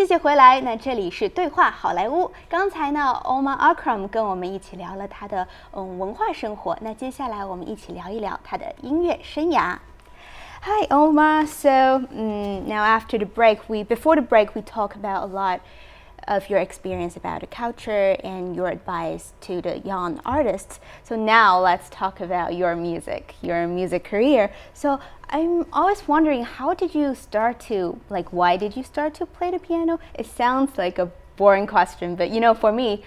谢回来。那这里是对话好莱坞。刚才呢 ，Omar Akram 跟我们一起聊了他的文化生活。那接下来我们一起聊一聊他的音乐生涯。Hi Omar. So now after the break, before the break we talk about a lot of your experience about the culture and your advice to the young artists. So now let's talk about your music career. So I'm always wondering, how did you start to, why did you start to play the piano? It sounds like a boring question, but for me,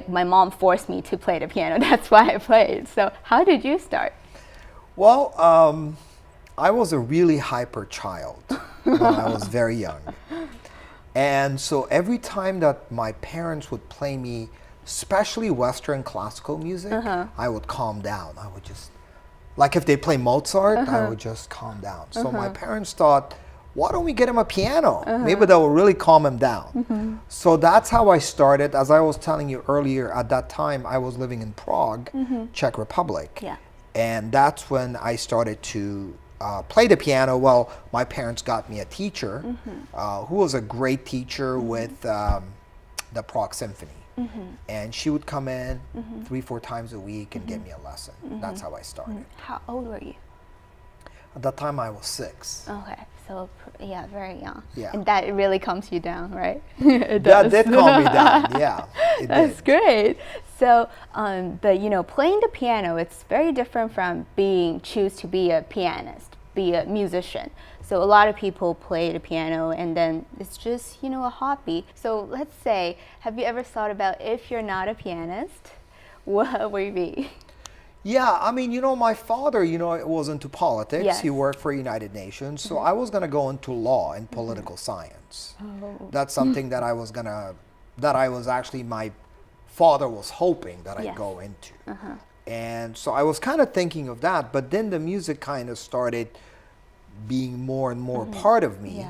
my mom forced me to play the piano. That's why I played. So how did you start? Well, I was a really hyper child when I was very young. And so every time that my parents would play me, especially Western classical music, I would calm down. I would just, like if they play Mozart, I would just calm down. So my parents thought, why don't we get him a piano? Maybe that will really calm him down. So that's how I started. As I was telling you earlier, at that time I was living in Prague, Czech Republic. Yeah. And that's when I started to play the piano. Well, my parents got me a teacher who was a great teacher with the Prague Symphony. And she would come in 3-4 times a week and give me a lesson. That's how I started. How old were you? At that time I was 6. Okay, so yeah, very young. Yeah. And that really calms you down, right? That did calm me down, yeah. That's great. So, but playing the piano, it's very different from choose to be a pianist, be a musician. So a lot of people play the piano and then it's just, a hobby. So let's say, have you ever thought about, if you're not a pianist, what would you be? Yeah, I mean, my father, was into politics. Yes. He worked for United Nations. So I was going to go into law and political science. That's something that my father was hoping that I'd go into. And so I was kind of thinking of that, but then the music kind of started being more and more part of me.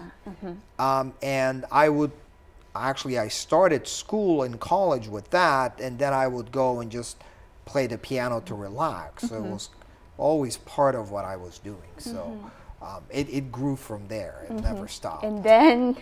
And I started school and college with that, and then I would go and just play the piano to relax. So it was always part of what I was doing. So it grew from there. It never stopped. And then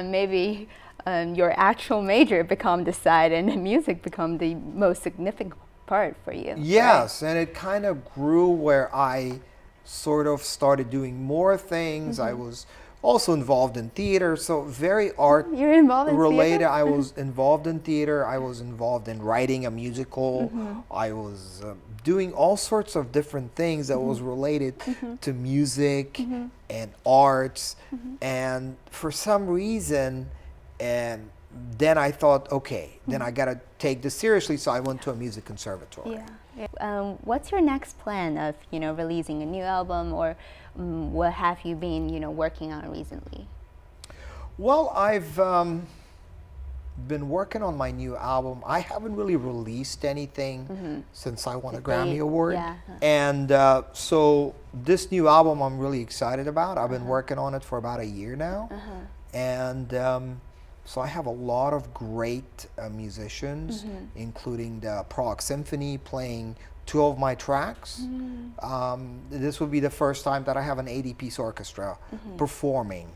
maybe your actual major become the side, and the music become the most significant part for you. Yes, right? And it kind of grew where I sort of started doing more things. I was also involved in theater, so very art You're involved in related. theater? I was involved in theater. I was involved in writing a musical. I was doing all sorts of different things that was related to music and arts. And for some reason, and then I thought, okay, then I got to take this seriously. So I went to a music conservatory. Yeah. What's your next plan of, releasing a new album, or what have you been, working on recently? Well, I've been working on my new album. I haven't really released anything since I won a Grammy Award. Yeah. And so this new album I'm really excited about. I've been working on it for about a year now. And so I have a lot of great musicians, including the Prague Symphony, playing 2 of my tracks. This will be the first time that I have an 80-piece orchestra performing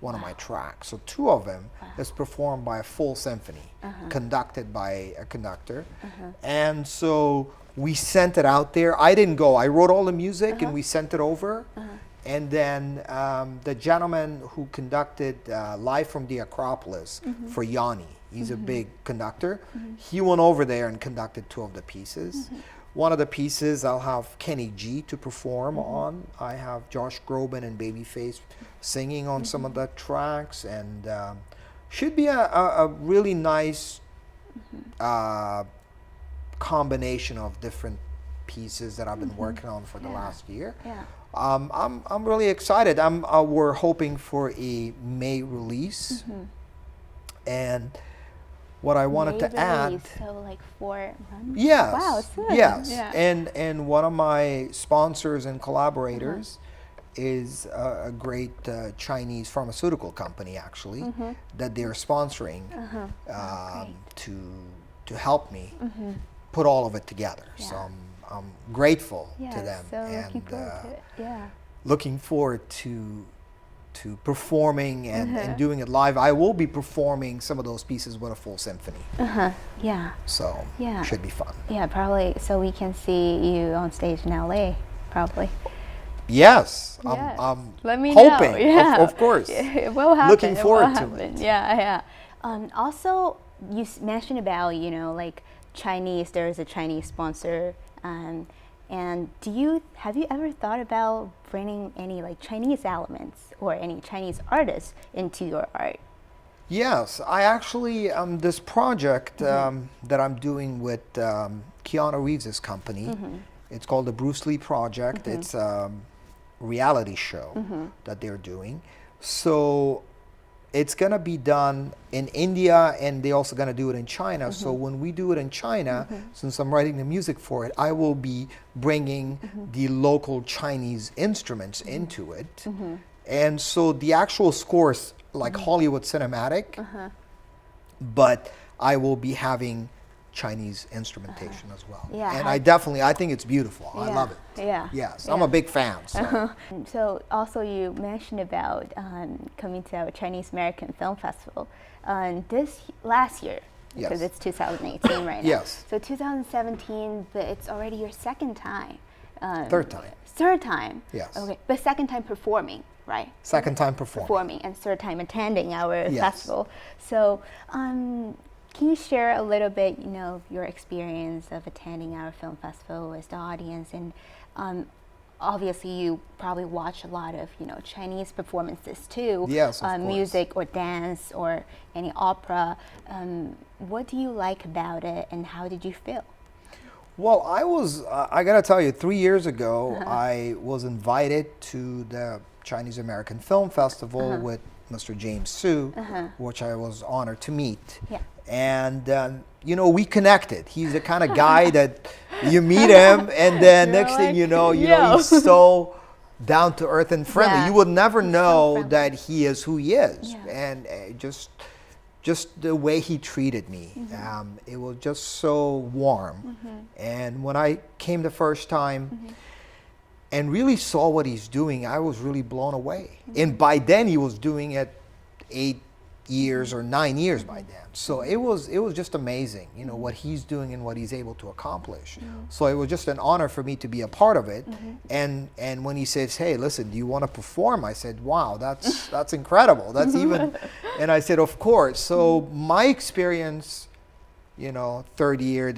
one of my tracks. So 2 of them is performed by a full symphony, conducted by a conductor. And so we sent it out there. I didn't go. I wrote all the music and we sent it over. And then the gentleman who conducted Live from the Acropolis for Yanni, he's a big conductor, he went over there and conducted 2 of the pieces. One of the pieces I'll have Kenny G to perform on. I have Josh Groban and Babyface singing on some of the tracks, and should be a really nice combination of different pieces that I've been working on for the last year. I'm really excited. We're hoping for a May release, and what I wanted to add. So 4 months? Yes. Wow, soon. Yes. Yeah. And one of my sponsors and collaborators is a great Chinese pharmaceutical company, actually, that they're sponsoring to help me put all of it together. So I'm grateful to them, so and looking forward to it. looking forward to to performing and doing it live. I will be performing some of those pieces with a full symphony. Yeah. So should be fun. Yeah, probably. So we can see you on stage in LA, probably. Yes, Yes. I'm Let me hoping. know. Yeah. Of course. It will happen. Looking forward to it. Yeah. Also, you mentioned about, like Chinese. There is a Chinese sponsor. And have you ever thought about bringing any like Chinese elements or any Chinese artists into your art? Yes, I actually this project that I'm doing with Keanu Reeves' company. It's called the Bruce Lee Project. It's a reality show that they're doing. So it's gonna be done in India, and they're also gonna do it in China. So when we do it in China, since I'm writing the music for it, I will be bringing the local Chinese instruments into it. And so the actual score's like Hollywood cinematic, but I will be having Chinese instrumentation as well. Yeah, and I think it's beautiful. I love it. Yeah. Yes, I'm a big fan. So. So also you mentioned about coming to our Chinese American Film Festival this last year, because it's 2018 right now. Yes. So 2017, but it's already your second time. Third time. Third time. Yes. Okay, but second time performing, right? Second time performing. And third time attending our festival. So can you share a little bit, your experience of attending our film festival with the audience? And obviously, you probably watch a lot of, Chinese performances too. Yes, of course. Music or dance or any opera. What do you like about it, and how did you feel? Well, I gotta tell you, 3 years ago, I was invited to the Chinese American Film Festival with Mr. James Su, which I was honored to meet. Yeah. And we connected. He's the kind of guy that you meet him, and then next thing you know, he's so down to earth and friendly. Yeah. You would never know so that he is who he is, Yeah. and just the way he treated me, it was just so warm. And when I came the first time and really saw what he's doing, I was really blown away. And by then he was doing it 8 years or 9 years by then. So it was just amazing, what he's doing and what he's able to accomplish. So it was just an honor for me to be a part of it. And when he says, "Hey, listen, do you want to perform?" I said, "Wow, that's incredible. That's even," and I said, "Of course." So my experience, third year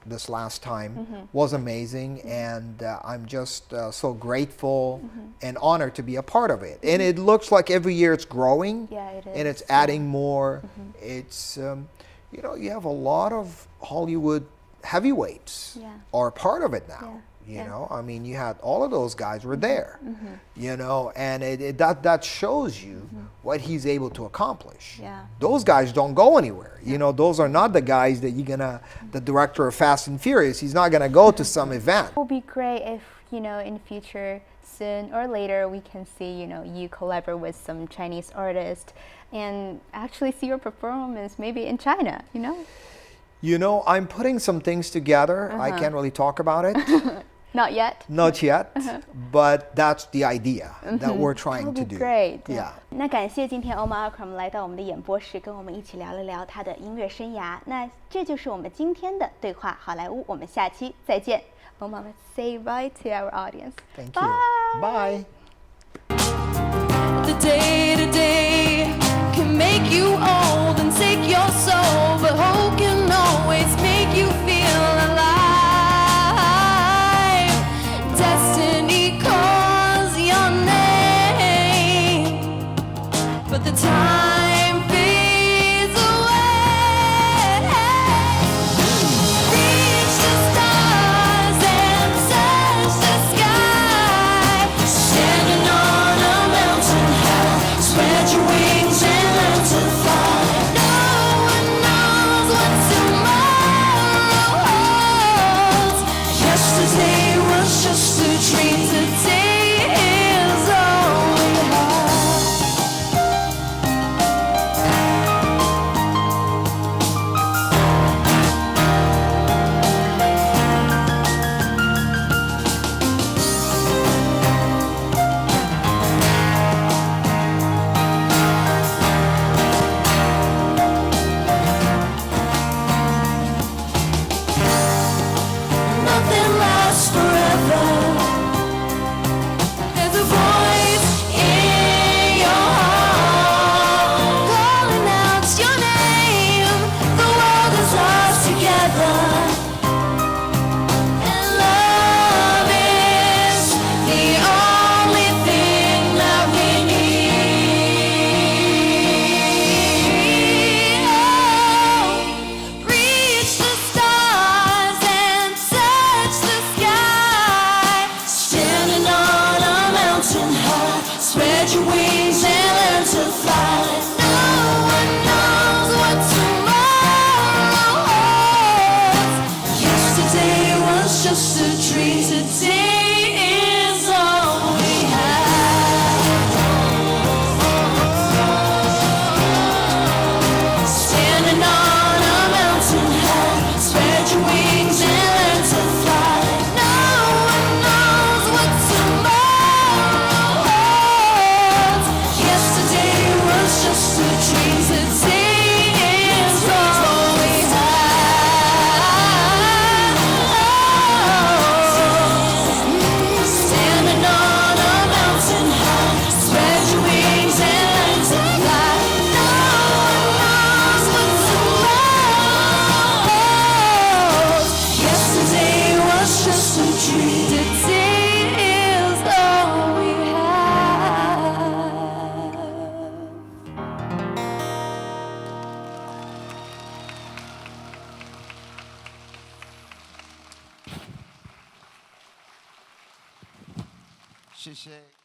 this last time was amazing, and I'm just so grateful and honored to be a part of it. And it looks like every year it's growing, Yeah, it is. and it's adding more. It's you have a lot of Hollywood heavyweights are part of it now. I mean, you had all of those guys were there, and that shows you what he's able to accomplish. Yeah. Those guys don't go anywhere. Those are not the guys that the director of Fast and Furious, he's not gonna go to some event. It would be great if, in the future, soon or later, we can see, you collaborate with some Chinese artist and actually see your performance maybe in China, I'm putting some things together. I can't really talk about it. Not yet? Not yet, but that's the idea that we're trying That to would be do. great. Yeah. 那感谢今天 Omar Akram 来到我们的演播室，跟我们一起聊了聊他的音乐生涯。那这就是我们今天的对话好莱坞，我们下期再见。Omar, let's say bye to our audience. Thank Bye. you. Bye. The day-to-day can make you old and take your soul, but hope can always make you feel alive. Destiny calls your name, but the time fades away. Reach the stars and touch the sky, standing on a mountain high. Spread your wings and learn to fly. Spread your wings and learn to fly. No one knows what tomorrow holds. Yesterday was just a dream. Today is all we have. Standing on a mountain high. Spread your wings and learn to fly. No one knows what tomorrow holds. Yesterday was just a dream. Today is all we have. Standing on a mountain high. Spread your wings and learn to fly. No one knows what tomorrow holds. Yesterday was just a dream. Today is all we have. 谢谢。